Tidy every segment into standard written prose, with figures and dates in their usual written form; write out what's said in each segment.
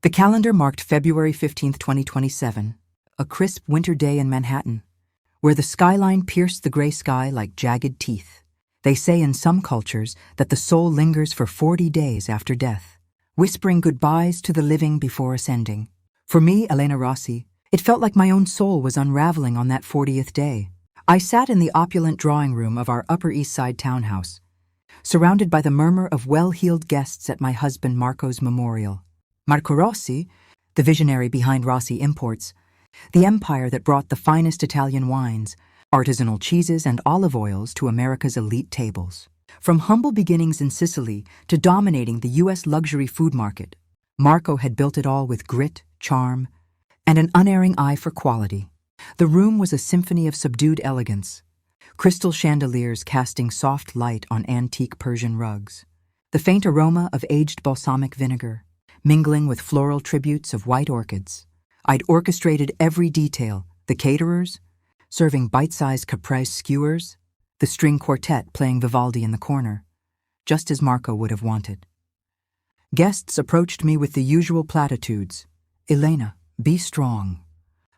The calendar marked February 15th, 2027, a crisp winter day in Manhattan, where the skyline pierced the gray sky like jagged teeth. They say in some cultures that the soul lingers for 40 days after death, whispering goodbyes to the living before ascending. For me, Elena Rossi, it felt like my own soul was unraveling on that 40th day. I sat in the opulent drawing room of our Upper East Side townhouse, surrounded by the murmur of well-heeled guests at my husband Marco's memorial. Marco Rossi, the visionary behind Rossi Imports, the empire that brought the finest Italian wines, artisanal cheeses and olive oils to America's elite tables. From humble beginnings in Sicily to dominating the U.S. luxury food market, Marco had built it all with grit, charm, and an unerring eye for quality. The room was a symphony of subdued elegance, crystal chandeliers casting soft light on antique Persian rugs, the faint aroma of aged balsamic vinegar, mingling with floral tributes of white orchids. I'd orchestrated every detail, the caterers, serving bite-sized caprese skewers, the string quartet playing Vivaldi in the corner, just as Marco would have wanted. Guests approached me with the usual platitudes. Elena, be strong.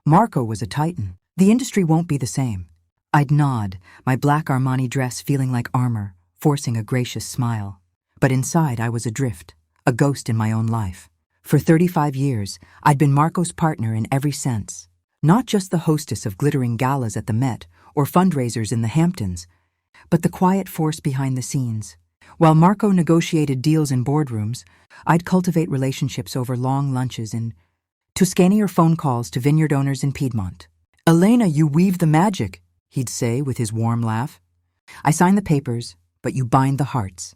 Marco was a titan. The industry won't be the same. I'd nod, my black Armani dress feeling like armor, forcing a gracious smile. But inside I was adrift, a ghost in my own life. For 35 years, I'd been Marco's partner in every sense. Not just the hostess of glittering galas at the Met or fundraisers in the Hamptons, but the quiet force behind the scenes. While Marco negotiated deals in boardrooms, I'd cultivate relationships over long lunches in Tuscany or phone calls to vineyard owners in Piedmont. Elena, you weave the magic, he'd say with his warm laugh. I sign the papers, but you bind the hearts.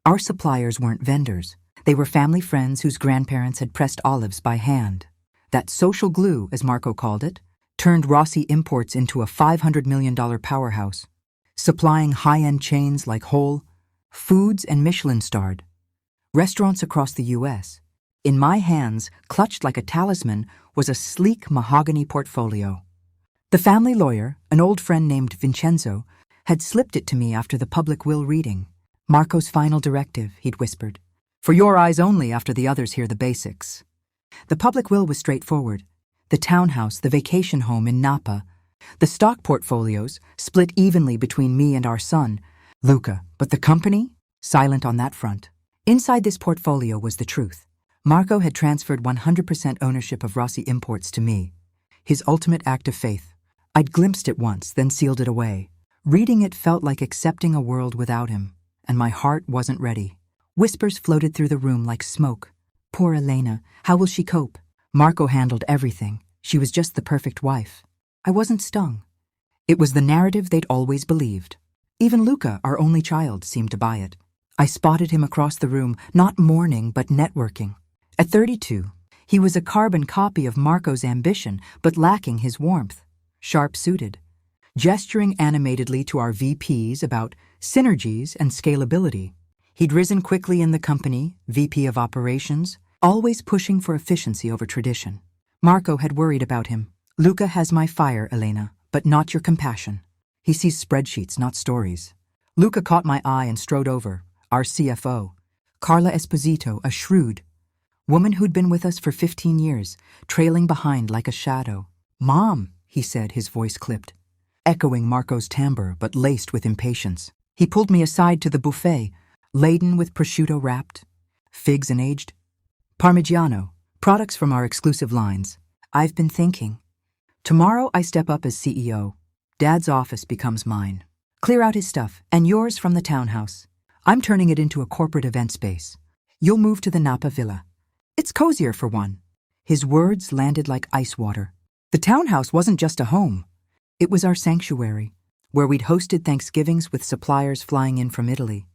Our suppliers weren't vendors. They were family friends whose grandparents had pressed olives by hand. That social glue, as Marco called it, turned Rossi Imports into a $500 million powerhouse, supplying high-end chains like Whole Foods and Michelin-starred restaurants across the U.S. In my hands, clutched like a talisman, was a sleek mahogany portfolio. The family lawyer, an old friend named Vincenzo, had slipped it to me after the public will reading. Marco's final directive, he'd whispered. For your eyes only after the others hear the basics. The public will was straightforward. The townhouse, the vacation home in Napa, the stock portfolios split evenly between me and our son, Luca. But the company? Silent on that front. Inside this portfolio was the truth. Marco had transferred 100% ownership of Rossi Imports to me, his ultimate act of faith. I'd glimpsed it once, then sealed it away. Reading it felt like accepting a world without him, and my heart wasn't ready. Whispers floated through the room like smoke. Poor Elena, how will she cope? Marco handled everything. She was just the perfect wife. I wasn't stung. It was the narrative they'd always believed. Even Luca, our only child, seemed to buy it. I spotted him across the room, not mourning but networking. At 32, he was a carbon copy of Marco's ambition, but lacking his warmth. Sharp-suited, gesturing animatedly to our VPs about synergies and scalability. He'd risen quickly in the company, VP of Operations, always pushing for efficiency over tradition. Marco had worried about him. Luca has my fire, Elena, but not your compassion. He sees spreadsheets, not stories. Luca caught my eye and strode over. Our CFO, Carla Esposito, a shrewd woman who'd been with us for 15 years, trailing behind like a shadow. Mom, he said, his voice clipped, echoing Marco's timbre but laced with impatience. He pulled me aside to the buffet, laden with prosciutto wrapped, figs and aged Parmigiano, products from our exclusive lines. I've been thinking. Tomorrow I step up as CEO. Dad's office becomes mine. Clear out his stuff, and yours from the townhouse. I'm turning it into a corporate event space. You'll move to the Napa Villa. It's cozier for one. His words landed like ice water. The townhouse wasn't just a home. It was our sanctuary, where we'd hosted Thanksgivings with suppliers flying in from Italy,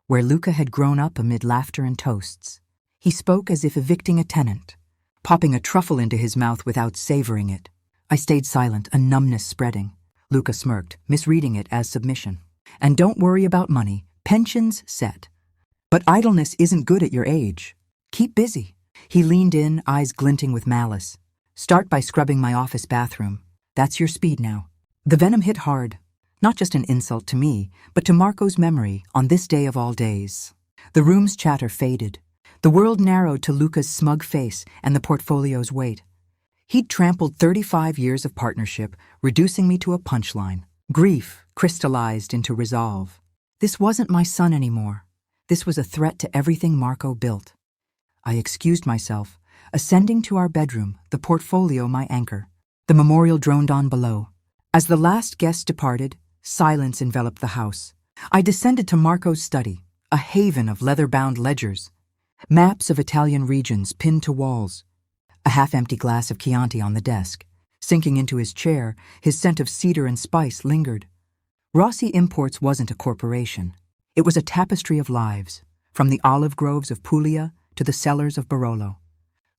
where Luca had grown up amid laughter and toasts. He spoke as if evicting a tenant, popping a truffle into his mouth without savoring it. I stayed silent, a numbness spreading. Luca smirked, misreading it as submission. And don't worry about money. Pensions set. But idleness isn't good at your age. Keep busy. He leaned in, eyes glinting with malice. Start by scrubbing my office bathroom. That's your speed now. The venom hit hard. Not just an insult to me, but to Marco's memory on this day of all days. The room's chatter faded. The world narrowed to Luca's smug face and the portfolio's weight. He'd trampled 35 years of partnership, reducing me to a punchline. Grief crystallized into resolve. This wasn't my son anymore. This was a threat to everything Marco built. I excused myself, ascending to our bedroom, the portfolio my anchor. The memorial droned on below. As the last guest departed, silence enveloped the house. I descended to Marco's study, a haven of leather-bound ledgers, maps of Italian regions pinned to walls, a half-empty glass of Chianti on the desk. Sinking into his chair, his scent of cedar and spice lingered. Rossi Imports wasn't a corporation. It was a tapestry of lives, from the olive groves of Puglia to the cellars of Barolo.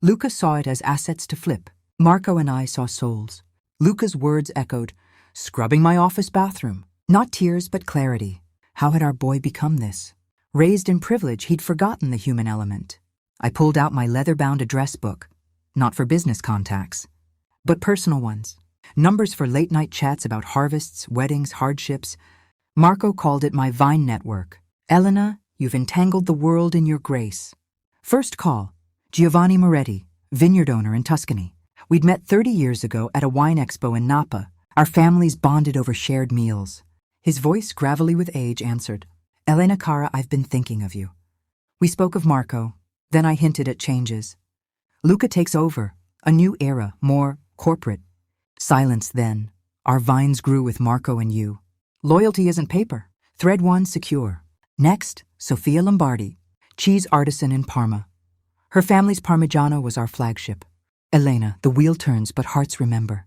Luca saw it as assets to flip. Marco and I saw souls. Luca's words echoed, "Scrubbing my office bathroom." Not tears, but clarity. How had our boy become this? Raised in privilege, he'd forgotten the human element. I pulled out my leather-bound address book, not for business contacts, but personal ones. Numbers for late-night chats about harvests, weddings, hardships. Marco called it my Vine network. "Elena, you've entangled the world in your grace." First call, Giovanni Moretti, vineyard owner in Tuscany. We'd met 30 years ago at a wine expo in Napa. Our families bonded over shared meals. His voice, gravelly with age, answered, "Elena cara, I've been thinking of you." We spoke of Marco. Then I hinted at changes. Luca takes over. A new era, more corporate. Silence then. Our vines grew with Marco and you. Loyalty isn't paper. Thread one, secure. Next, Sofia Lombardi, cheese artisan in Parma. Her family's Parmigiano was our flagship. Elena, the wheel turns, but hearts remember.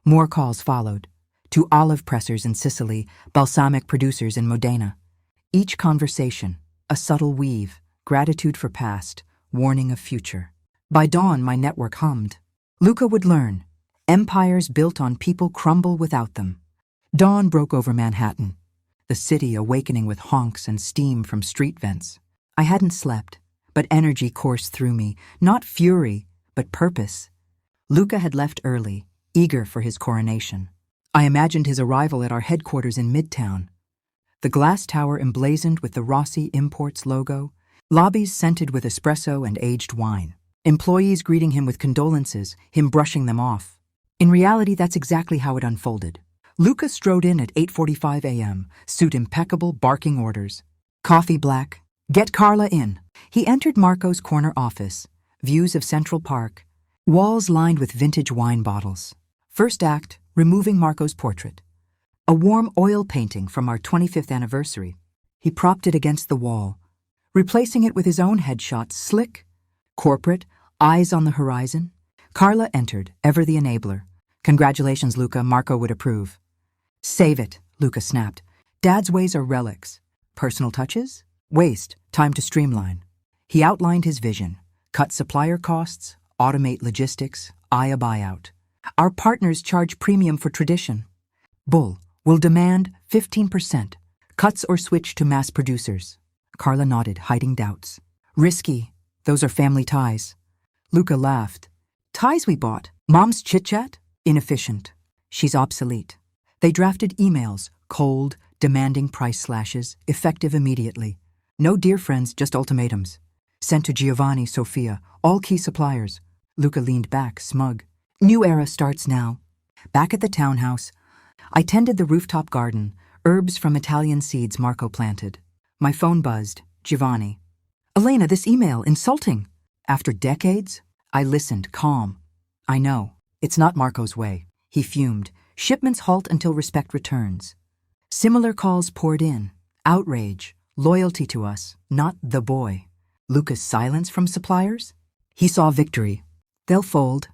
More calls followed. To olive pressers in Sicily, balsamic producers in Modena. Each conversation, a subtle weave, gratitude for past, warning of future. By dawn, my network hummed. Luca would learn. Empires built on people crumble without them. Dawn broke over Manhattan, the city awakening with honks and steam from street vents. I hadn't slept, but energy coursed through me, not fury, but purpose. Luca had left early, eager for his coronation. I imagined his arrival at our headquarters in Midtown. The glass tower emblazoned with the Rossi Imports logo, lobbies scented with espresso and aged wine. Employees greeting him with condolences, him brushing them off. In reality, that's exactly how it unfolded. Luca strode in at 8:45 a.m., suit impeccable, barking orders. Coffee black. "Get Carla in." He entered Marco's corner office, views of Central Park, walls lined with vintage wine bottles. First act, removing Marco's portrait. A warm oil painting from our 25th anniversary. He propped it against the wall, replacing it with his own headshot, slick, corporate, eyes on the horizon. Carla entered, ever the enabler. "Congratulations, Luca," Marco would approve. "Save it," Luca snapped. "Dad's ways are relics. Personal touches? Waste, time to streamline." He outlined his vision. Cut supplier costs, automate logistics, eye a buyout. Our partners charge premium for tradition. Bull will demand 15%. Cuts or switch to mass producers. Carla nodded, hiding doubts. "Risky. Those are family ties." Luca laughed. "Ties we bought. Mom's chit-chat? Inefficient. She's obsolete." They drafted emails, cold, demanding price slashes, effective immediately. No dear friends, just ultimatums. Sent to Giovanni, Sofia, all key suppliers. Luca leaned back, smug. "New era starts now." Back at the townhouse, I tended the rooftop garden, herbs from Italian seeds Marco planted. My phone buzzed. Giovanni. "Elena, this email, insulting." After decades, I listened, calm. "I know. It's not Marco's way." He fumed. "Shipments halt until respect returns." Similar calls poured in. Outrage, loyalty to us, not the boy. Luca's silence from suppliers? He saw victory. They'll fold.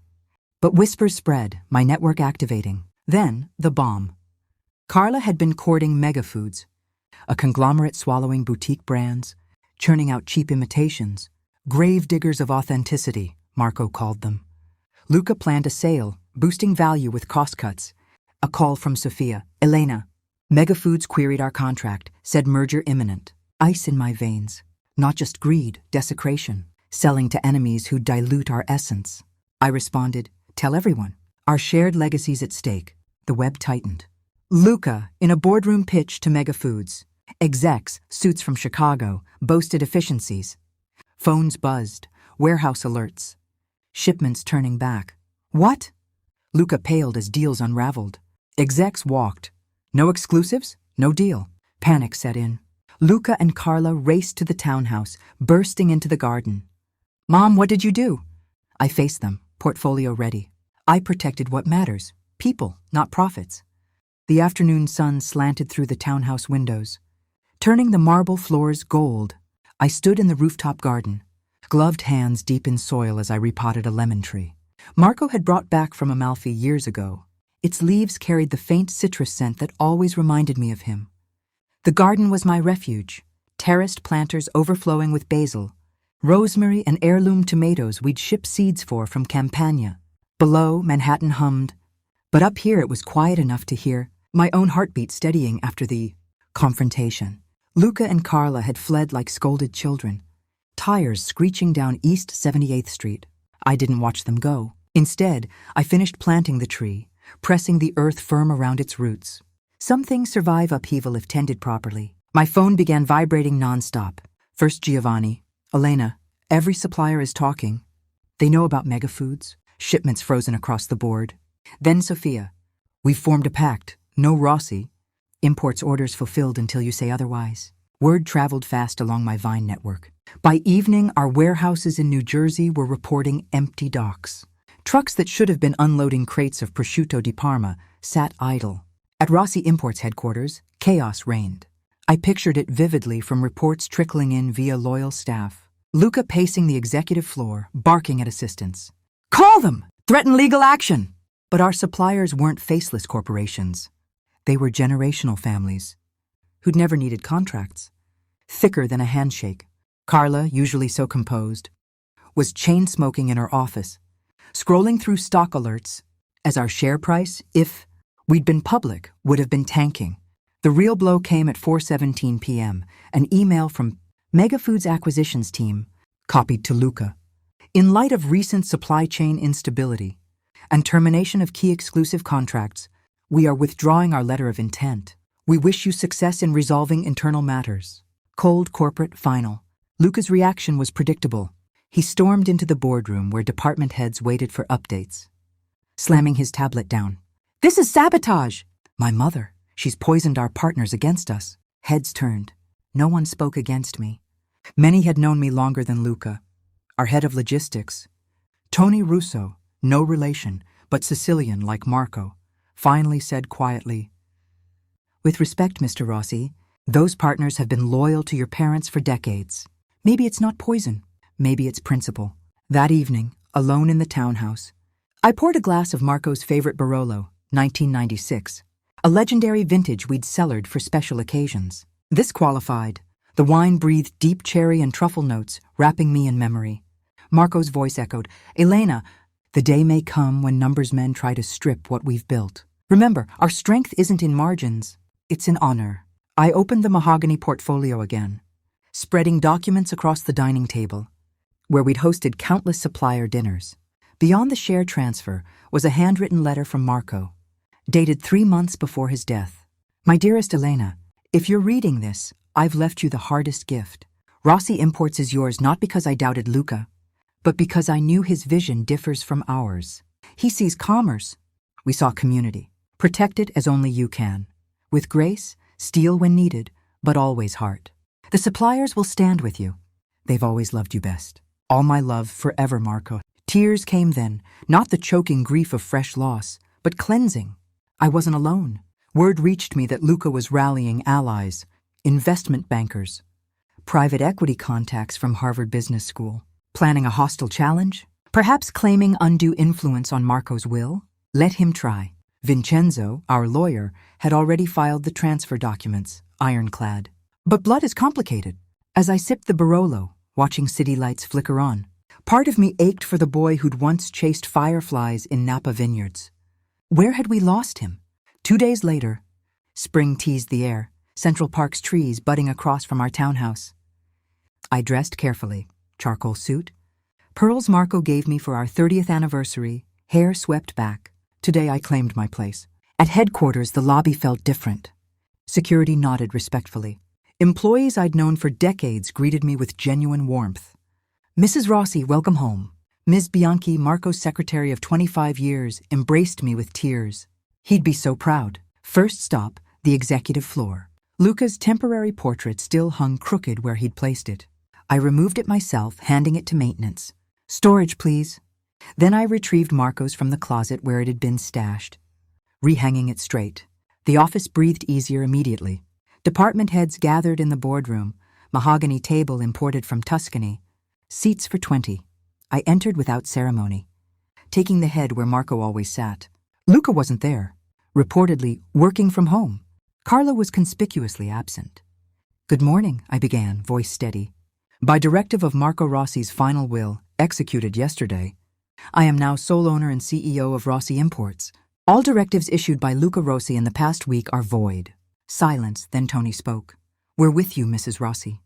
But whispers spread, my network activating. Then, the bomb. Carla had been courting mega foods, a conglomerate swallowing boutique brands, churning out cheap imitations, grave diggers of authenticity, Marco called them. Luca planned a sale, boosting value with cost cuts. A call from Sofia. "Elena." Megafoods queried our contract, said merger imminent. Ice in my veins. Not just greed, desecration. Selling to enemies who dilute our essence. I responded, "Tell everyone. Our shared legacy's at stake." The web tightened. Luca, in a boardroom pitch to Megafoods. Execs, suits from Chicago, boasted efficiencies. Phones buzzed, warehouse alerts. Shipments turning back. What? Luca paled as deals unraveled. Execs walked. No exclusives, no deal. Panic set in. Luca and Carla raced to the townhouse, bursting into the garden. Mom, what did you do? I faced them, portfolio ready. I protected what matters, people, not profits. The afternoon sun slanted through the townhouse windows, turning the marble floors gold. I stood in the rooftop garden, gloved hands deep in soil as I repotted a lemon tree. Marco had brought back from Amalfi years ago. Its leaves carried the faint citrus scent that always reminded me of him. The garden was my refuge, terraced planters overflowing with basil, rosemary and heirloom tomatoes we'd ship seeds for from Campania. Below, Manhattan hummed, but up here it was quiet enough to hear my own heartbeat steadying after the confrontation. Luca and Carla had fled like scolded children, tires screeching down East 78th Street. I didn't watch them go. Instead, I finished planting the tree, pressing the earth firm around its roots. Some things survive upheaval if tended properly. My phone began vibrating nonstop. First Giovanni, Elena, every supplier is talking. They know about mega foods, shipments frozen across the board. Then Sophia, we've formed a pact, no Rossi. Imports orders fulfilled until you say otherwise. Word traveled fast along my Vine network. By evening, our warehouses in New Jersey were reporting empty docks. Trucks that should have been unloading crates of prosciutto di Parma sat idle. At Rossi Imports headquarters, chaos reigned. I pictured it vividly from reports trickling in via loyal staff. Luca pacing the executive floor, barking at assistants. Call them! Threaten legal action! But our suppliers weren't faceless corporations. They were generational families who'd never needed contracts. Thicker than a handshake, Carla, usually so composed, was chain-smoking in her office, scrolling through stock alerts as our share price, if we'd been public, would have been tanking. The real blow came at 4:17 p.m., an email from Mega Foods Acquisitions team, copied to Luca. In light of recent supply chain instability and termination of key exclusive contracts, we are withdrawing our letter of intent. We wish you success in resolving internal matters. Cold corporate final. Luca's reaction was predictable. He stormed into the boardroom where department heads waited for updates, slamming his tablet down. This is sabotage! My mother. She's poisoned our partners against us. Heads turned. No one spoke against me. Many had known me longer than Luca. Our head of logistics, Tony Russo, no relation, but Sicilian like Marco, finally said quietly, With respect, Mr. Rossi, those partners have been loyal to your parents for decades. Maybe it's not poison. Maybe it's principle. That evening, alone in the townhouse, I poured a glass of Marco's favorite Barolo, 1996, a legendary vintage we'd cellared for special occasions. This qualified. The wine breathed deep cherry and truffle notes, wrapping me in memory. Marco's voice echoed, Elena, the day may come when numbers men try to strip what we've built. Remember, our strength isn't in margins, it's in honor. I opened the mahogany portfolio again, spreading documents across the dining table, where we'd hosted countless supplier dinners. Beyond the share transfer was a handwritten letter from Marco, dated 3 months before his death. My dearest Elena, if you're reading this, I've left you the hardest gift. Rossi Imports is yours not because I doubted Luca, but because I knew his vision differs from ours. He sees commerce. We saw community. Protect it as only you can. With grace, steel when needed, but always heart. The suppliers will stand with you. They've always loved you best. All my love forever, Marco. Tears came then, not the choking grief of fresh loss, but cleansing. I wasn't alone. Word reached me that Luca was rallying allies, investment bankers, private equity contacts from Harvard Business School, planning a hostile challenge, perhaps claiming undue influence on Marco's will. Let him try. Vincenzo, our lawyer, had already filed the transfer documents, ironclad. But blood is complicated. As I sipped the Barolo, watching city lights flicker on, part of me ached for the boy who'd once chased fireflies in Napa vineyards. Where had we lost him? 2 days later, spring teased the air, Central Park's trees budding across from our townhouse. I dressed carefully, charcoal suit, pearls Marco gave me for our 30th anniversary, hair swept back. Today I claimed my place. At headquarters, the lobby felt different. Security nodded respectfully. Employees I'd known for decades greeted me with genuine warmth. Mrs. Rossi, welcome home. Ms. Bianchi, Marco's secretary of 25 years, embraced me with tears. He'd be so proud. First stop, the executive floor. Luca's temporary portrait still hung crooked where he'd placed it. I removed it myself, handing it to maintenance. Storage, please. Then I retrieved Marco's from the closet where it had been stashed, rehanging it straight. The office breathed easier immediately. Department heads gathered in the boardroom, mahogany table imported from Tuscany. Seats for 20. I entered without ceremony, taking the head where Marco always sat. Luca wasn't there, reportedly working from home. Carla was conspicuously absent. Good morning, I began, voice steady. By directive of Marco Rossi's final will, executed yesterday, I am now sole owner and CEO of Rossi Imports. All directives issued by Luca Rossi in the past week are void. Silence, then Tony spoke. We're with you, Mrs. Rossi.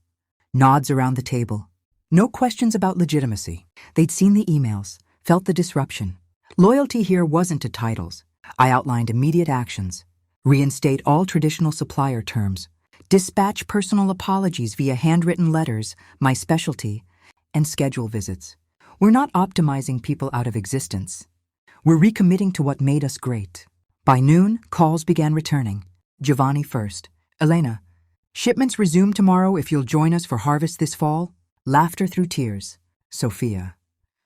Nods around the table. No questions about legitimacy. They'd seen the emails, felt the disruption. Loyalty here wasn't to titles. I outlined immediate actions. Reinstate all traditional supplier terms. Dispatch personal apologies via handwritten letters, my specialty, and schedule visits. We're not optimizing people out of existence. We're recommitting to what made us great. By noon, calls began returning. Giovanni first. Elena, shipments resume tomorrow if you'll join us for harvest this fall. Laughter through tears. Sophia.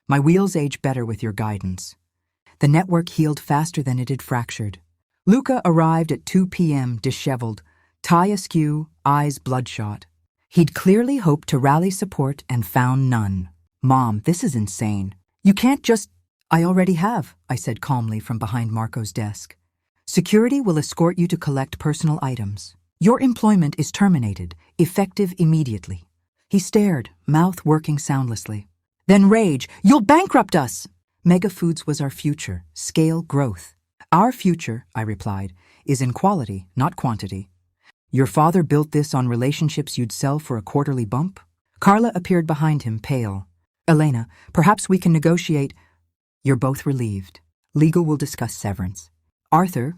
My wheels age better with your guidance. The network healed faster than it had fractured. Luca arrived at 2 p.m. disheveled, tie askew, eyes bloodshot. He'd clearly hoped to rally support and found none. Mom, this is insane. You can't just... I already have, I said calmly from behind Marco's desk. Security will escort you to collect personal items. Your employment is terminated, effective immediately. He stared, mouth working soundlessly. Then rage, you'll bankrupt us! Mega Foods was our future, scale growth. Our future, I replied, is in quality, not quantity. Your father built this on relationships you'd sell for a quarterly bump? Carla appeared behind him, pale. Elena, perhaps we can negotiate. You're both relieved. Legal will discuss severance. Arthur,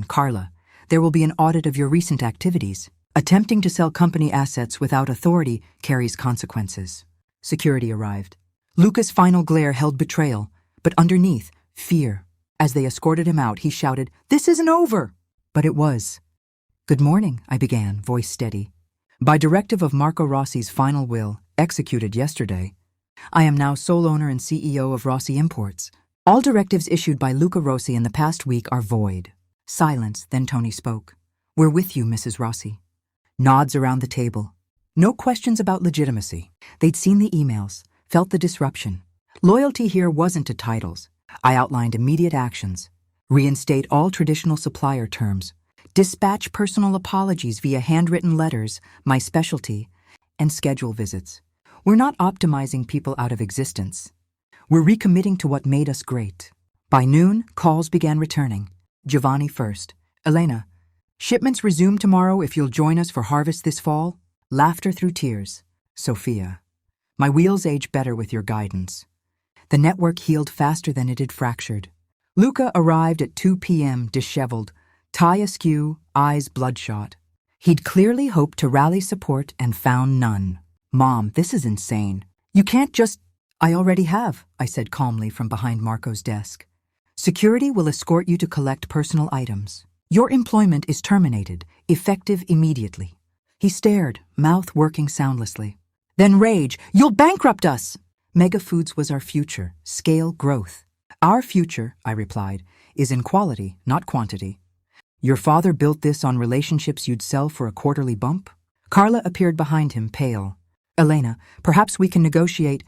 Carla, there will be an audit of your recent activities. Attempting to sell company assets without authority carries consequences. Security arrived. Luca's final glare held betrayal, but underneath, fear. As they escorted him out, he shouted, "This isn't over!" But it was. Good morning, I began, voice steady. By directive of Marco Rossi's final will, executed yesterday, I am now sole owner and CEO of Rossi Imports. All directives issued by Luca Rossi in the past week are void. Silence, then Tony spoke. We're with you, Mrs. Rossi. Nods around the table. No questions about legitimacy. They'd seen the emails, felt the disruption. Loyalty here wasn't to titles. I outlined immediate actions. Reinstate all traditional supplier terms. Dispatch personal apologies via handwritten letters, my specialty, and schedule visits. We're not optimizing people out of existence. We're recommitting to what made us great. By noon, calls began returning. Giovanni first. Elena, shipments resume tomorrow if you'll join us for harvest this fall. Laughter through tears. Sophia. My wheels age better with your guidance. The network healed faster than it had fractured. Luca arrived at 2 p.m. disheveled, tie askew, eyes bloodshot. He'd clearly hoped to rally support and found none. Mom, this is insane. You can't just... I already have, I said calmly from behind Marco's desk. Security will escort you to collect personal items. Your employment is terminated, effective immediately. He stared, mouth working soundlessly. Then rage, you'll bankrupt us! Mega Foods was our future, scale growth. Our future, I replied, is in quality, not quantity. Your father built this on relationships you'd sell for a quarterly bump? Carla appeared behind him, pale. Elena, perhaps we can negotiate.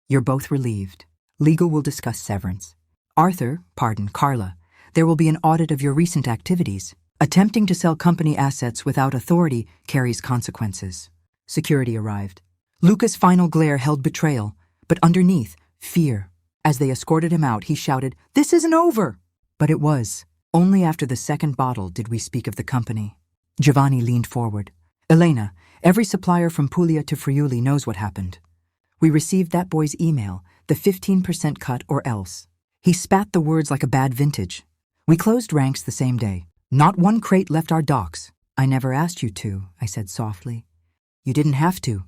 You're both relieved. Legal will discuss severance. Arthur, Carla, there will be an audit of your recent activities. Attempting to sell company assets without authority carries consequences. Security arrived. Luca's final glare held betrayal, but underneath, fear. As they escorted him out, he shouted, "This isn't over!" But it was. Only after the second bottle did we speak of the company. Giovanni leaned forward. Elena, every supplier from Puglia to Friuli knows what happened. We received that boy's email, the 15% cut or else. He spat the words like a bad vintage. We closed ranks the same day. Not one crate left our docks. I never asked you to, I said softly. You didn't have to.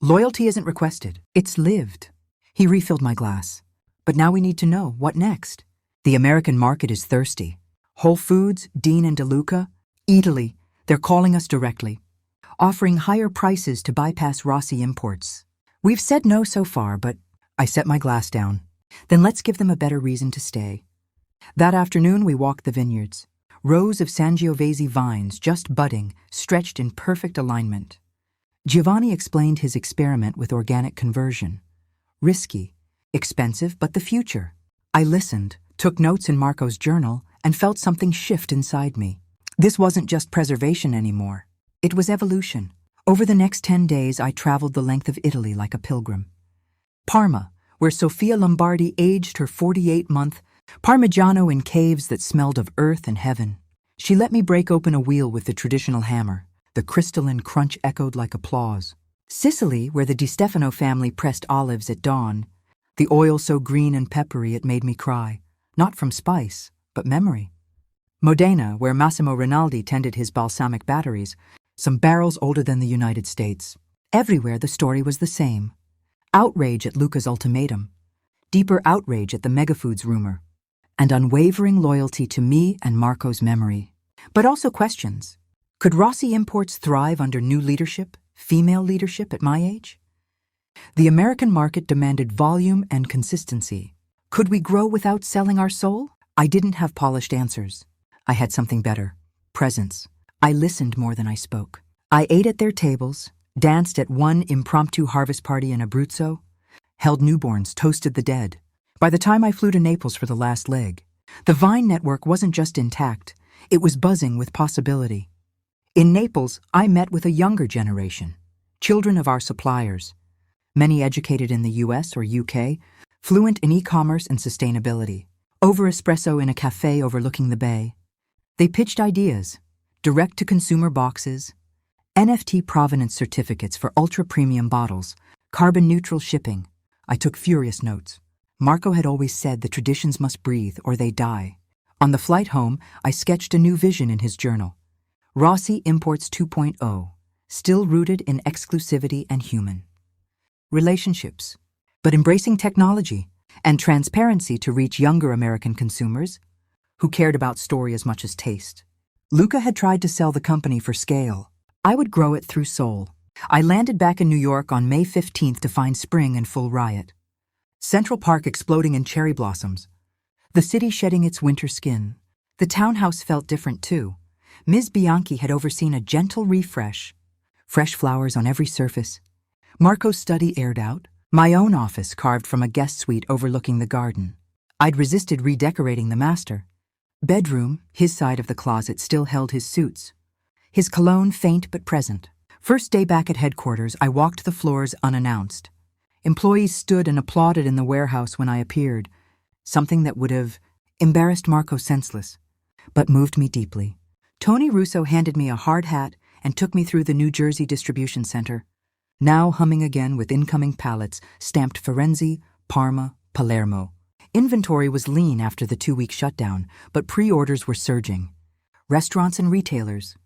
Loyalty isn't requested. It's lived. He refilled my glass. But now we need to know, what next? The American market is thirsty. Whole Foods, Dean and DeLuca, Italy, they're calling us directly, offering higher prices to bypass Rossi imports. We've said no so far, but I set my glass down. Then let's give them a better reason to stay. That afternoon we walked the vineyards. Rows of Sangiovese vines, just budding, stretched in perfect alignment. Giovanni explained his experiment with organic conversion. Risky, expensive, but the future. I listened, took notes in Marco's journal, and felt something shift inside me. This wasn't just preservation anymore. It was evolution. Over the next 10 days, I traveled the length of Italy like a pilgrim. Parma, where Sofia Lombardi aged her 48-month Parmigiano in caves that smelled of earth and heaven. She let me break open a wheel with the traditional hammer. The crystalline crunch echoed like applause. Sicily, where the Di Stefano family pressed olives at dawn. The oil so green and peppery it made me cry. Not from spice, but memory. Modena, where Massimo Rinaldi tended his balsamic batteries, some barrels older than the United States. Everywhere the story was the same. Outrage at Luca's ultimatum. Deeper outrage at the Megafoods rumor. And unwavering loyalty to me and Marco's memory. But also questions. Could Rossi imports thrive under new leadership, female leadership at my age? The American market demanded volume and consistency. Could we grow without selling our soul? I didn't have polished answers. I had something better. Presence. I listened more than I spoke. I ate at their tables, danced at one impromptu harvest party in Abruzzo, held newborns, toasted the dead. By the time I flew to Naples for the last leg, the Vine network wasn't just intact, it was buzzing with possibility. In Naples, I met with a younger generation, children of our suppliers, many educated in the US or UK, fluent in e-commerce and sustainability. Over espresso in a cafe overlooking the bay, they pitched ideas, direct-to-consumer boxes, NFT provenance certificates for ultra-premium bottles, carbon-neutral shipping. I took furious notes. Marco had always said the traditions must breathe or they die. On the flight home, I sketched a new vision in his journal. Rossi Imports 2.0, still rooted in exclusivity and human relationships, but embracing technology and transparency to reach younger American consumers who cared about story as much as taste. Luca had tried to sell the company for scale. I would grow it through soul. I landed back in New York on May 15th to find spring in full riot. Central Park exploding in cherry blossoms. The city shedding its winter skin. The townhouse felt different too. Ms. Bianchi had overseen a gentle refresh. Fresh flowers on every surface. Marco's study aired out. My own office carved from a guest suite overlooking the garden. I'd resisted redecorating the master. Bedroom, his side of the closet, still held his suits. His cologne faint but present. First day back at headquarters, I walked the floors unannounced. Employees stood and applauded in the warehouse when I appeared, something that would have embarrassed Marco senseless, but moved me deeply. Tony Russo handed me a hard hat and took me through the New Jersey distribution center, now humming again with incoming pallets stamped Firenze, Parma, Palermo. Inventory was lean after the 2-week shutdown, but pre-orders were surging. Restaurants and retailers,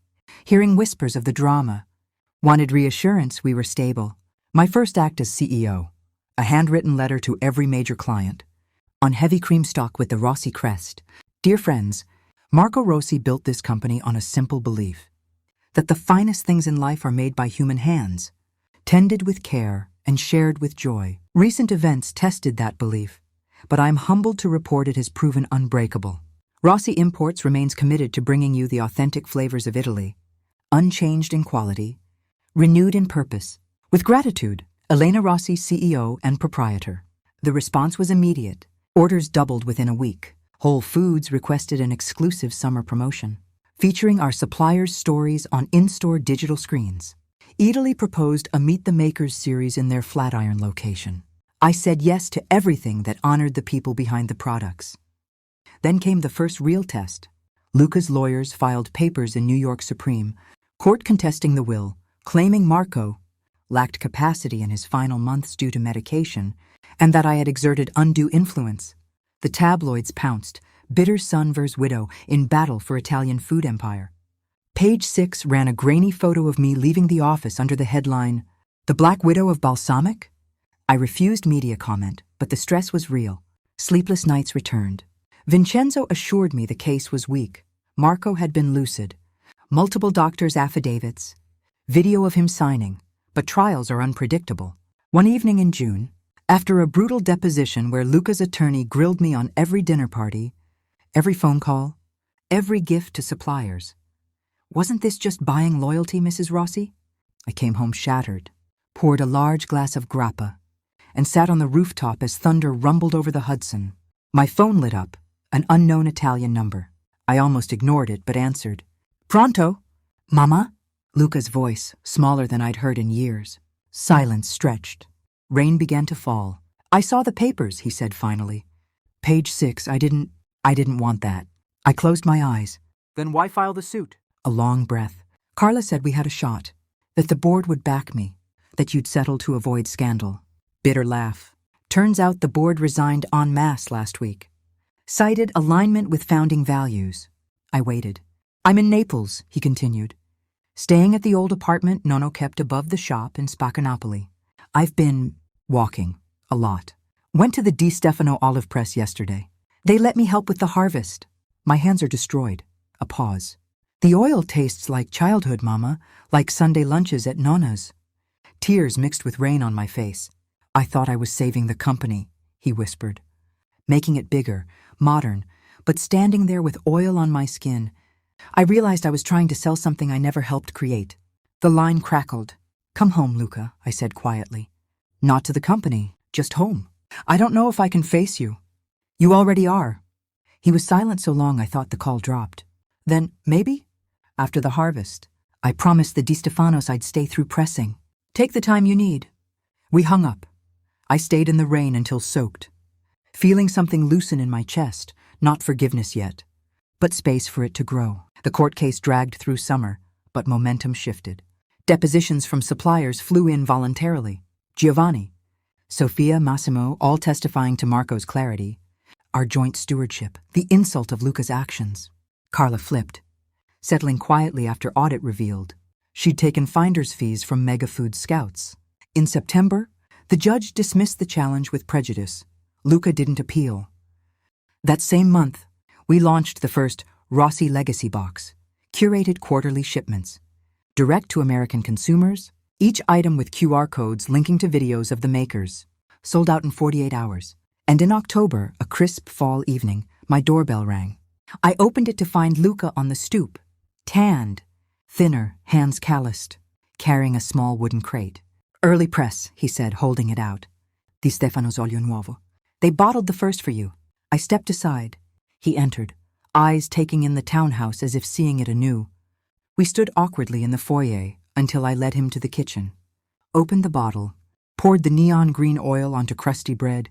hearing whispers of the drama, wanted reassurance we were stable. My first act as CEO, a handwritten letter to every major client, on heavy cream stock with the Rossi crest. Dear friends, Marco Rossi built this company on a simple belief, that the finest things in life are made by human hands, tended with care and shared with joy. Recent events tested that belief, but I'm humbled to report it has proven unbreakable. Rossi Imports remains committed to bringing you the authentic flavors of Italy, unchanged in quality, renewed in purpose. With gratitude, Elena Rossi, CEO and proprietor. The response was immediate. Orders doubled within a week. Whole Foods requested an exclusive summer promotion, featuring our suppliers' stories on in-store digital screens. Italy proposed a Meet the Makers series in their Flatiron location. I said yes to everything that honored the people behind the products. Then came the first real test. Luca's lawyers filed papers in New York Supreme, court contesting the will, claiming Marco lacked capacity in his final months due to medication, and that I had exerted undue influence. The tabloids pounced, bitter son versus widow in battle for Italian food empire. Page 6 ran a grainy photo of me leaving the office under the headline, "The Black Widow of Balsamic?" I refused media comment, but the stress was real. Sleepless nights returned. Vincenzo assured me the case was weak. Marco had been lucid. Multiple doctors' affidavits. Video of him signing. But trials are unpredictable. One evening in June, after a brutal deposition where Luca's attorney grilled me on every dinner party, every phone call, every gift to suppliers. Wasn't this just buying loyalty, Mrs. Rossi? I came home shattered, poured a large glass of grappa, and sat on the rooftop as thunder rumbled over the Hudson. My phone lit up, an unknown Italian number. I almost ignored it, but answered. Pronto? Mama? Luca's voice, smaller than I'd heard in years. Silence stretched. Rain began to fall. I saw the papers, he said finally. Page 6, I didn't want that. I closed my eyes. Then why file the suit? A long breath. Carla said we had a shot, that the board would back me, that you'd settle to avoid scandal. Bitter laugh. Turns out the board resigned en masse last week. Cited alignment with founding values. I waited. I'm in Naples, he continued. Staying at the old apartment Nonno kept above the shop in Spaccanapoli. I've been walking a lot. Went to the Di Stefano olive press yesterday. They let me help with the harvest. My hands are destroyed. A pause. The oil tastes like childhood, Mama, like Sunday lunches at Nonna's. Tears mixed with rain on my face. I thought I was saving the company, he whispered. Making it bigger, modern, but standing there with oil on my skin, I realized I was trying to sell something I never helped create. The line crackled. Come home, Luca, I said quietly. Not to the company, just home. I don't know if I can face you. You already are. He was silent so long I thought the call dropped. Then, maybe? After the harvest. I promised the Di Stefanos I'd stay through pressing. Take the time you need. We hung up. I stayed in the rain until soaked. Feeling something loosen in my chest, not forgiveness yet, but space for it to grow. The court case dragged through summer, but momentum shifted. Depositions from suppliers flew in voluntarily. Giovanni, Sophia, Massimo, all testifying to Marco's clarity. Our joint stewardship, the insult of Luca's actions. Carla flipped, settling quietly after audit revealed she'd taken finder's fees from Mega Food scouts. In September, the judge dismissed the challenge with prejudice. Luca didn't appeal. That same month, we launched the first Rossi Legacy Box, curated quarterly shipments, direct to American consumers, each item with QR codes linking to videos of the makers, sold out in 48 hours. And in October, a crisp fall evening, my doorbell rang. I opened it to find Luca on the stoop, tanned, thinner, hands calloused, carrying a small wooden crate. Early press, he said, holding it out. Di Stefano's Olio Nuovo. They bottled the first for you. I stepped aside. He entered, eyes taking in the townhouse as if seeing it anew. We stood awkwardly in the foyer until I led him to the kitchen. Opened the bottle, poured the neon green oil onto crusty bread.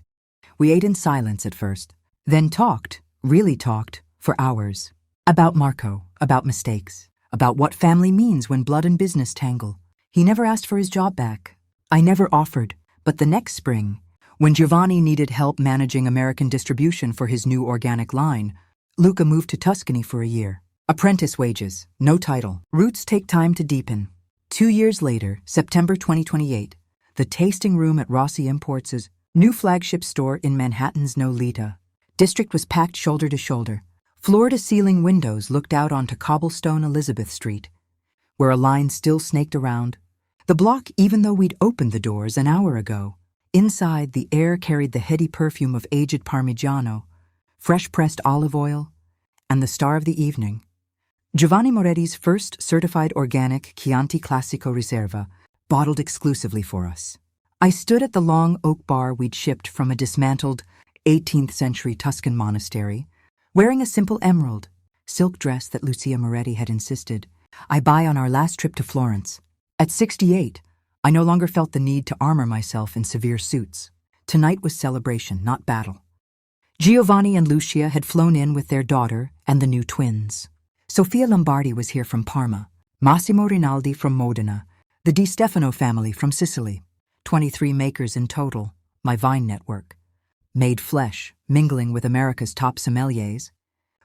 We ate in silence at first, then talked, really talked, for hours. About Marco, about mistakes, about what family means when blood and business tangle. He never asked for his job back. I never offered, but the next spring, when Giovanni needed help managing American distribution for his new organic line, Luca moved to Tuscany for a year. Apprentice wages, no title. Roots take time to deepen. 2 years later, September 2028, the tasting room at Rossi Imports' new flagship store in Manhattan's Nolita district was packed shoulder to shoulder. Floor-to-ceiling windows looked out onto cobblestone Elizabeth Street, where a line still snaked around. The block, even though we'd opened the doors an hour ago. Inside, the air carried the heady perfume of aged Parmigiano, fresh-pressed olive oil, and the star of the evening, Giovanni Moretti's first certified organic Chianti Classico Riserva, bottled exclusively for us. I stood at the long oak bar we'd shipped from a dismantled 18th-century Tuscan monastery, wearing a simple emerald, silk dress that Lucia Moretti had insisted I buy on our last trip to Florence. At 68, I no longer felt the need to armor myself in severe suits. Tonight was celebration, not battle. Giovanni and Lucia had flown in with their daughter and the new twins. Sofia Lombardi was here from Parma, Massimo Rinaldi from Modena, the Di Stefano family from Sicily. 23 makers in total, my Vine network. Made flesh, mingling with America's top sommeliers,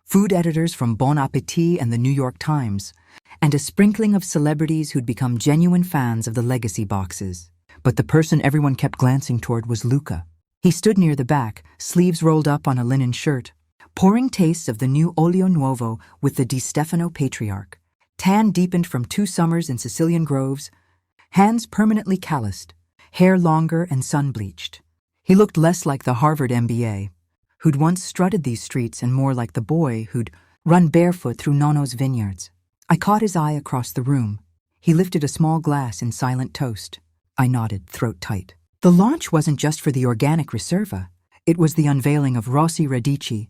food editors from Bon Appetit and the New York Times, and a sprinkling of celebrities who'd become genuine fans of the legacy boxes. But the person everyone kept glancing toward was Luca. He stood near the back, sleeves rolled up on a linen shirt, pouring tastes of the new Olio Nuovo with the Di Stefano patriarch. Tan deepened from 2 summers in Sicilian groves, hands permanently calloused, hair longer and sun-bleached. He looked less like the Harvard MBA, who'd once strutted these streets, and more like the boy who'd run barefoot through Nonno's vineyards. I caught his eye across the room. He lifted a small glass in silent toast. I nodded, throat tight. The launch wasn't just for the organic Riserva. It was the unveiling of Rossi Radici,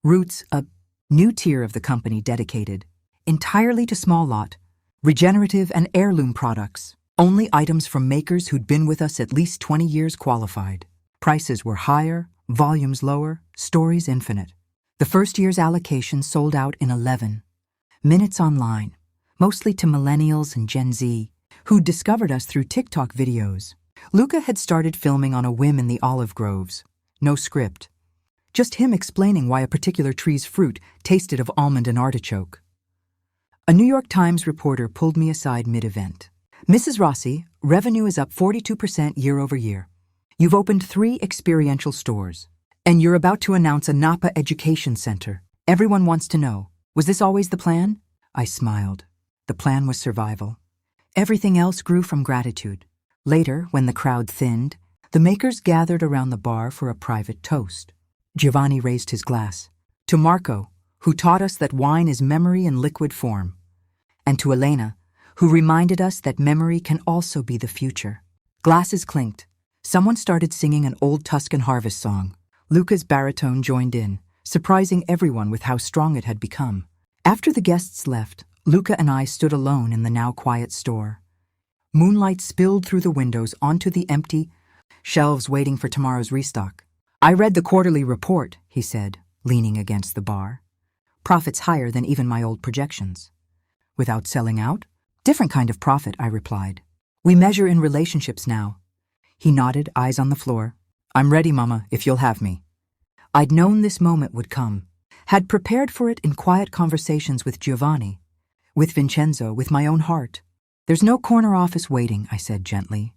Roots, a new tier of the company dedicated entirely to small lot, regenerative and heirloom products. Only items from makers who'd been with us at least 20 years qualified. Prices were higher, volumes lower, stories infinite. The first year's allocation sold out in 11 minutes online, mostly to millennials and Gen Z, who'd discovered us through TikTok videos. Luca had started filming on a whim in the olive groves. No script. Just him explaining why a particular tree's fruit tasted of almond and artichoke. A New York Times reporter pulled me aside mid-event. Mrs. Rossi, revenue is up 42% year over year. You've opened 3 experiential stores, and you're about to announce a Napa Education Center. Everyone wants to know, was this always the plan? I smiled. The plan was survival. Everything else grew from gratitude. Later, when the crowd thinned, the makers gathered around the bar for a private toast. Giovanni raised his glass. To Marco, who taught us that wine is memory in liquid form. And to Elena, who reminded us that memory can also be the future. Glasses clinked. Someone started singing an old Tuscan harvest song. Luca's baritone joined in, surprising everyone with how strong it had become. After the guests left, Luca and I stood alone in the now quiet store. Moonlight spilled through the windows onto the empty shelves waiting for tomorrow's restock. I read the quarterly report, he said, leaning against the bar. Profits higher than even my old projections. Without selling out? Different kind of profit, I replied. We measure in relationships now. He nodded, eyes on the floor. I'm ready, Mama, if you'll have me. I'd known this moment would come. Had prepared for it in quiet conversations with Giovanni, with Vincenzo, with my own heart. There's no corner office waiting, I said gently.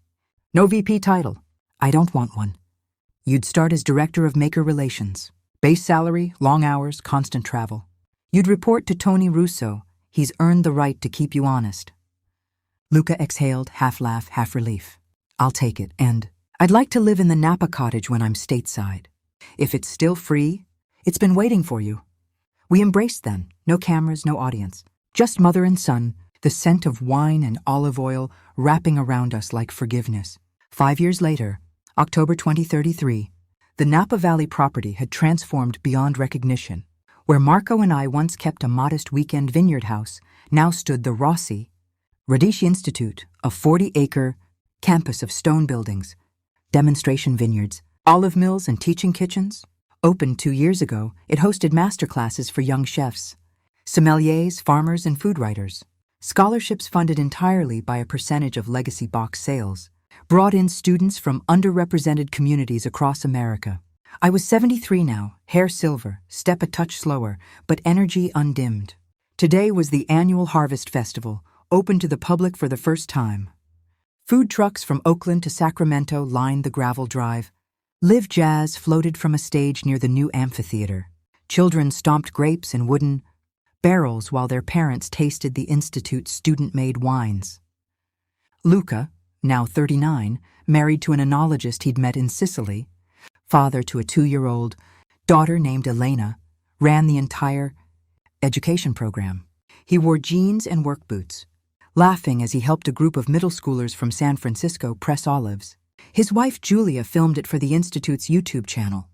No VP title. I don't want one. You'd start as director of maker relations. Base salary, long hours, constant travel. You'd report to Tony Russo. He's earned the right to keep you honest. Luca exhaled, half laugh, half relief. I'll take it, and I'd like to live in the Napa cottage when I'm stateside. If it's still free, it's been waiting for you. We embraced then. No cameras, no audience. Just mother and son, the scent of wine and olive oil wrapping around us like forgiveness. 5 years later, October 2033, the Napa Valley property had transformed beyond recognition. Where Marco and I once kept a modest weekend vineyard house, now stood the Rossi Radici Institute, a 40-acre campus of stone buildings, demonstration vineyards, olive mills, and teaching kitchens. Opened 2 years ago, it hosted masterclasses for young chefs, sommeliers, farmers, and food writers. Scholarships funded entirely by a percentage of legacy box sales brought in students from underrepresented communities across America. I was 73 now, hair silver, step a touch slower, but energy undimmed. Today was the annual Harvest Festival, open to the public for the first time. Food trucks from Oakland to Sacramento lined the gravel drive. Live jazz floated from a stage near the new amphitheater. Children stomped grapes in wooden barrels while their parents tasted the Institute's student-made wines. Luca, now 39, married to an enologist he'd met in Sicily, father to a 2-year-old daughter named Elena, ran the entire education program. He wore jeans and work boots, laughing as he helped a group of middle schoolers from San Francisco press olives. His wife Julia filmed it for the Institute's YouTube channel,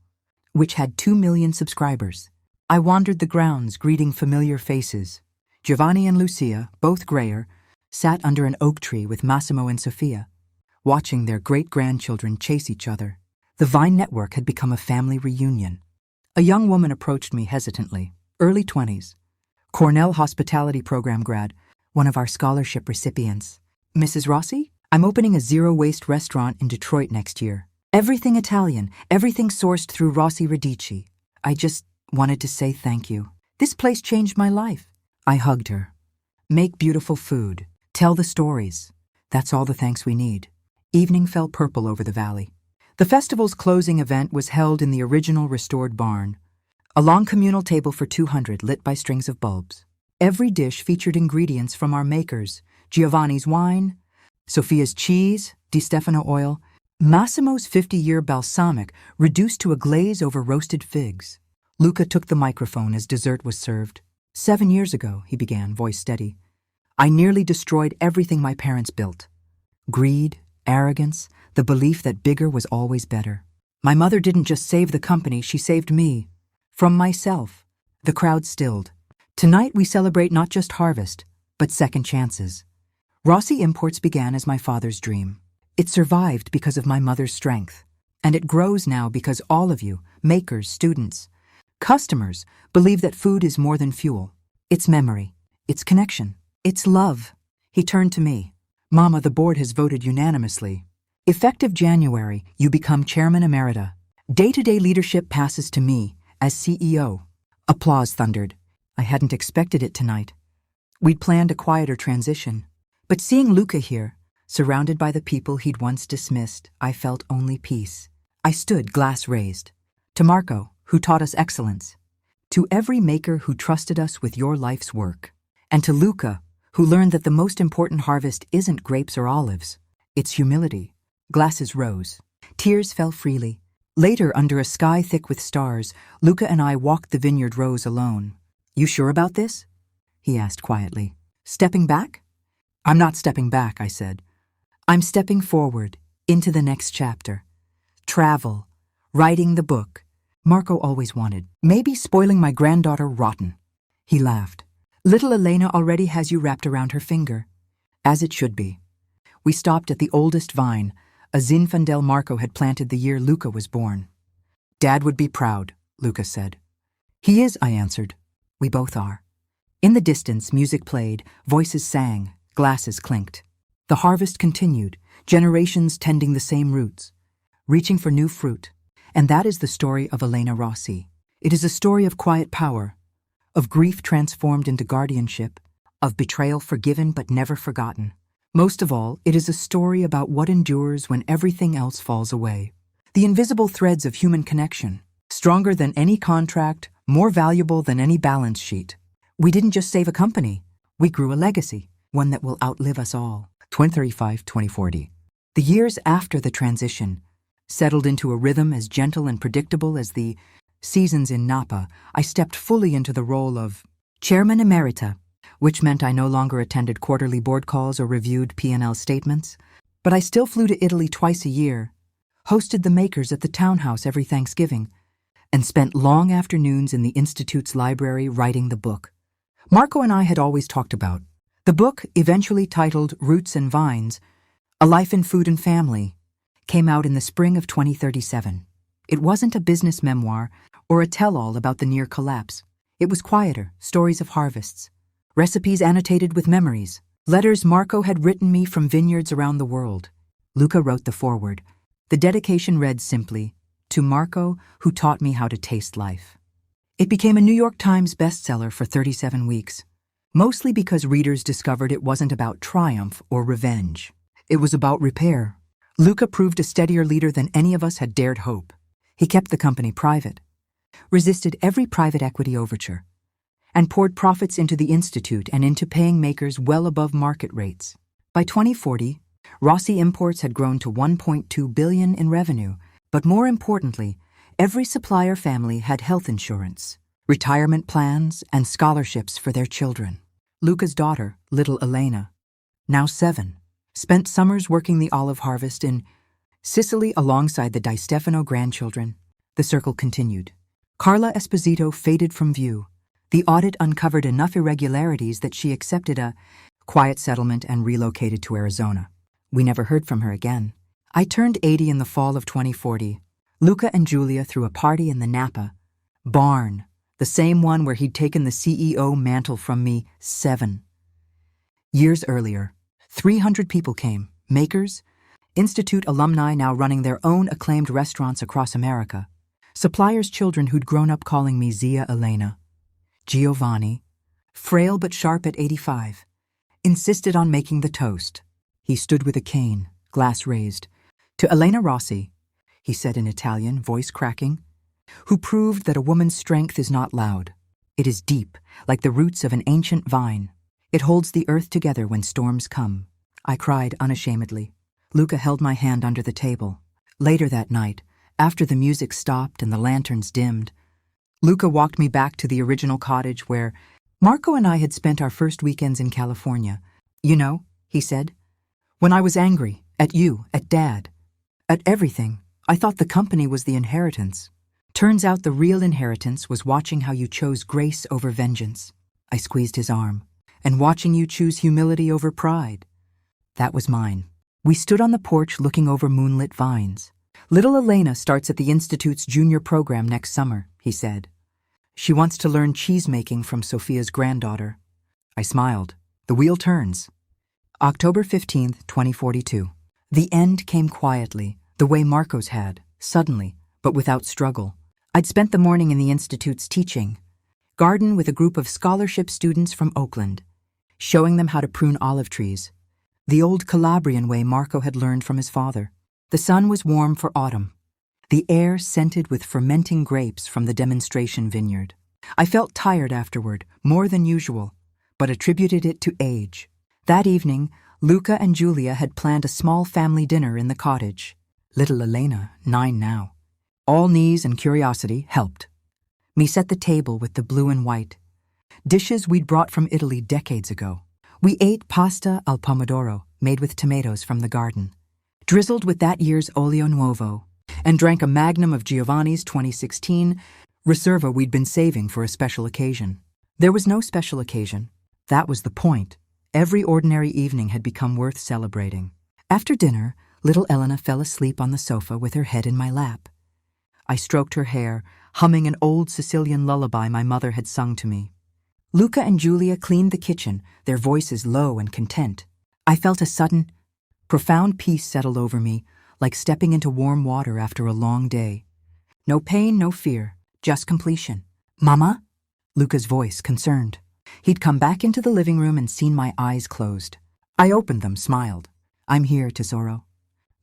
which had 2 million subscribers. I wandered the grounds, greeting familiar faces. Giovanni and Lucia, both grayer, sat under an oak tree with Massimo and Sofia, watching their great-grandchildren chase each other. The Vine network had become a family reunion. A young woman approached me hesitantly, early 20s. Cornell Hospitality Program grad, one of our scholarship recipients. Mrs. Rossi? I'm opening a zero-waste restaurant in Detroit next year. Everything Italian, everything sourced through Rossi Radici. I just wanted to say thank you. This place changed my life. I hugged her. Make beautiful food. Tell the stories. That's all the thanks we need. Evening fell purple over the valley. The festival's closing event was held in the original restored barn, a long communal table for 200 lit by strings of bulbs. Every dish featured ingredients from our makers: Giovanni's wine, Sophia's cheese, Di Stefano oil, Massimo's 50-year balsamic reduced to a glaze over roasted figs. Luca took the microphone as dessert was served. 7 years ago, he began, voice steady, I nearly destroyed everything my parents built. Greed, arrogance, the belief that bigger was always better. My mother didn't just save the company, she saved me. From myself. The crowd stilled. Tonight we celebrate not just harvest, but second chances. Rossi Imports began as my father's dream. It survived because of my mother's strength. And it grows now because all of you, makers, students, customers, believe that food is more than fuel. It's memory. It's connection. It's love. He turned to me. Mama, the board has voted unanimously. Effective January, you become Chairman Emerita. Day-to-day leadership passes to me as CEO. Applause thundered. I hadn't expected it tonight. We'd planned a quieter transition. But seeing Luca here, surrounded by the people he'd once dismissed, I felt only peace. I stood, glass raised. To Marco, who taught us excellence. To every maker who trusted us with your life's work. And to Luca, who learned that the most important harvest isn't grapes or olives. It's humility. Glasses rose. Tears fell freely. Later, under a sky thick with stars, Luca and I walked the vineyard rows alone. You sure about this? He asked quietly. Stepping back? I'm not stepping back, I said. I'm stepping forward, into the next chapter. Travel, writing the book. Marco always wanted. Maybe spoiling my granddaughter rotten. He laughed. Little Elena already has you wrapped around her finger. As it should be. We stopped at the oldest vine, a Zinfandel Marco had planted the year Luca was born. Dad would be proud, Luca said. He is, I answered. We both are. In the distance, music played, voices sang, glasses clinked. The harvest continued, generations tending the same roots, reaching for new fruit. And that is the story of Elena Rossi. It is a story of quiet power, of grief transformed into guardianship, of betrayal forgiven but never forgotten. Most of all, it is a story about what endures when everything else falls away. The invisible threads of human connection, stronger than any contract, more valuable than any balance sheet. We didn't just save a company. We grew a legacy, one that will outlive us all. 2035-2040. The years after the transition settled into a rhythm as gentle and predictable as the seasons in Napa. I stepped fully into the role of Chairman Emerita, which meant I no longer attended quarterly board calls or reviewed P&L statements. But I still flew to Italy twice a year, hosted the makers at the townhouse every Thanksgiving, and spent long afternoons in the Institute's library writing the book Marco and I had always talked about. The book, eventually titled Roots and Vines, A Life in Food and Family, came out in the spring of 2037. It wasn't a business memoir or a tell-all about the near collapse. It was quieter, stories of harvests, recipes annotated with memories, letters Marco had written me from vineyards around the world. Luca wrote the foreword. The dedication read simply, "To Marco, who taught me how to taste life." It became a New York Times bestseller for 37 weeks, mostly because readers discovered it wasn't about triumph or revenge. It was about repair. Luca proved a steadier leader than any of us had dared hope. He kept the company private, resisted every private equity overture, and poured profits into the Institute and into paying makers well above market rates. By 2040, Rossi Imports had grown to $1.2 billion in revenue, but more importantly, every supplier family had health insurance, retirement plans, and scholarships for their children. Luca's daughter, little Elena, now 7, spent summers working the olive harvest in Sicily alongside the Di Stefano grandchildren. The circle continued. Carla Esposito faded from view. The audit uncovered enough irregularities that she accepted a quiet settlement and relocated to Arizona. We never heard from her again. I turned 80 in the fall of 2040. Luca and Julia threw a party in the Napa barn, the same one where he'd taken the CEO mantle from me 7 years earlier. 300 people came, makers, Institute alumni now running their own acclaimed restaurants across America, suppliers' children who'd grown up calling me Zia Elena. Giovanni, frail but sharp at 85, insisted on making the toast. He stood with a cane, glass raised. To Elena Rossi, he said in Italian, voice cracking, who proved that a woman's strength is not loud. It is deep, like the roots of an ancient vine. It holds the earth together when storms come. I cried unashamedly. Luca held my hand under the table. Later that night, after the music stopped and the lanterns dimmed, Luca walked me back to the original cottage where Marco and I had spent our first weekends in California. You know, he said, when I was angry, at you, at Dad, at everything, I thought the company was the inheritance. Turns out the real inheritance was watching how you chose grace over vengeance. I squeezed his arm. And watching you choose humility over pride. That was mine. We stood on the porch looking over moonlit vines. Little Elena starts at the Institute's junior program next summer, he said. She wants to learn cheese-making from Sophia's granddaughter. I smiled. The wheel turns. October 15th, 2042. The end came quietly, the way Marco's had, suddenly, but without struggle. I'd spent the morning in the Institute's teaching garden with a group of scholarship students from Oakland, showing them how to prune olive trees, the old Calabrian way Marco had learned from his father. The sun was warm for autumn, the air scented with fermenting grapes from the demonstration vineyard. I felt tired afterward, more than usual, but attributed it to age. That evening, Luca and Julia had planned a small family dinner in the cottage. Little Elena, 9 now. All knees and curiosity helped. Me set the table with the blue and white, dishes we'd brought from Italy decades ago. We ate pasta al pomodoro, made with tomatoes from the garden, drizzled with that year's olio nuovo, and drank a magnum of Giovanni's 2016 Reserva we'd been saving for a special occasion. There was no special occasion. That was the point. Every ordinary evening had become worth celebrating. After dinner, little Elena fell asleep on the sofa with her head in my lap. I stroked her hair, humming an old Sicilian lullaby my mother had sung to me. Luca and Julia cleaned the kitchen, their voices low and content. I felt a sudden, profound peace settle over me, like stepping into warm water after a long day. No pain, no fear, just completion. Mama? Luca's voice, concerned. He'd come back into the living room and seen my eyes closed. I opened them, smiled. I'm here, tesoro.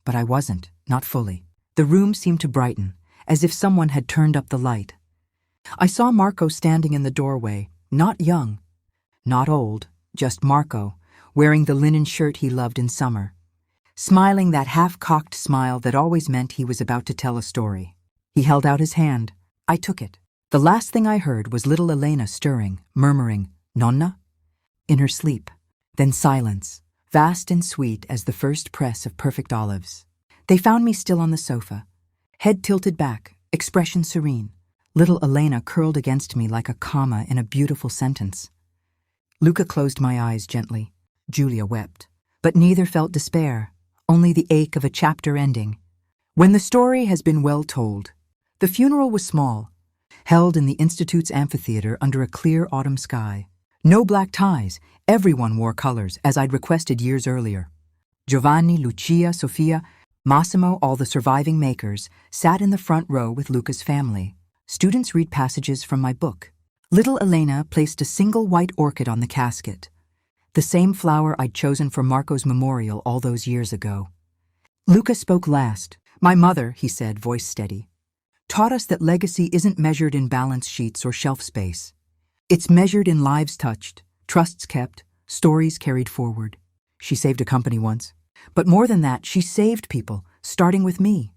But I wasn't, not fully. The room seemed to brighten, as if someone had turned up the light. I saw Marco standing in the doorway, not young, not old, just Marco, wearing the linen shirt he loved in summer, smiling that half-cocked smile that always meant he was about to tell a story. He held out his hand. I took it. The last thing I heard was little Elena stirring, murmuring, "Nonna?" in her sleep. Then silence, vast and sweet as the first press of perfect olives. They found me still on the sofa, head tilted back, expression serene. Little Elena curled against me like a comma in a beautiful sentence. Luca closed my eyes gently. Julia wept. But neither felt despair, only the ache of a chapter ending. When the story has been well told, the funeral was small, held in the Institute's amphitheater under a clear autumn sky. No black ties, everyone wore colors, as I'd requested years earlier. Giovanni, Lucia, Sophia, Massimo, all the surviving makers, sat in the front row with Luca's family. Students read passages from my book. Little Elena placed a single white orchid on the casket, the same flower I'd chosen for Marco's memorial all those years ago. Luca spoke last. My mother, he said, voice steady, taught us that legacy isn't measured in balance sheets or shelf space. It's measured in lives touched, trusts kept, stories carried forward. She saved a company once. But more than that, she saved people, starting with me.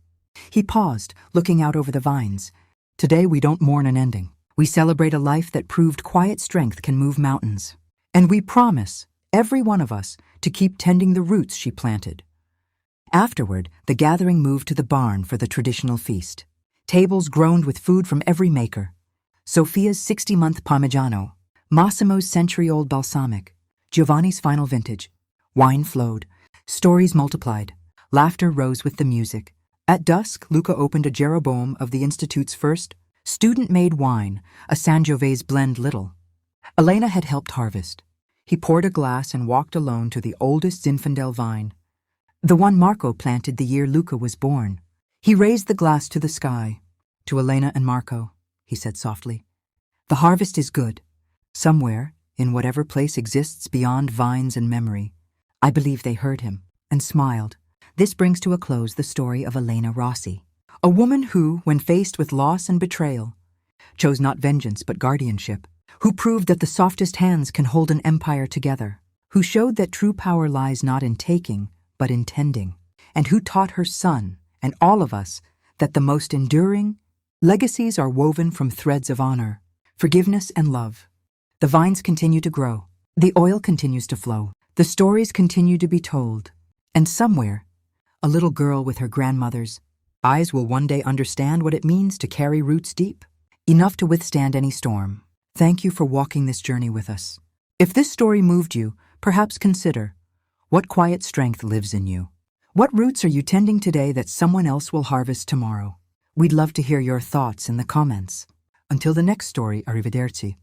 He paused, looking out over the vines. Today we don't mourn an ending. We celebrate a life that proved quiet strength can move mountains. And we promise, every one of us, to keep tending the roots she planted. Afterward, the gathering moved to the barn for the traditional feast. Tables groaned with food from every maker. Sophia's 60-month Parmigiano, Massimo's century-old balsamic, Giovanni's final vintage. Wine flowed. Stories multiplied. Laughter rose with the music. At dusk, Luca opened a Jeroboam of the Institute's first student-made wine, a Sangiovese blend little. Elena had helped harvest. He poured a glass and walked alone to the oldest Zinfandel vine, the one Marco planted the year Luca was born. He raised the glass to the sky. To Elena and Marco, he said softly. The harvest is good. Somewhere, in whatever place exists beyond vines and memory. I believe they heard him and smiled. This brings to a close the story of Elena Rossi, a woman who, when faced with loss and betrayal, chose not vengeance but guardianship, who proved that the softest hands can hold an empire together, who showed that true power lies not in taking, but in tending, and who taught her son, and all of us, that the most enduring legacies are woven from threads of honor, forgiveness, and love. The vines continue to grow, the oil continues to flow, the stories continue to be told, and somewhere, a little girl with her grandmother's eyes will one day understand what it means to carry roots deep, enough to withstand any storm. Thank you for walking this journey with us. If this story moved you, perhaps consider, what quiet strength lives in you? What roots are you tending today that someone else will harvest tomorrow? We'd love to hear your thoughts in the comments. Until the next story, arrivederci.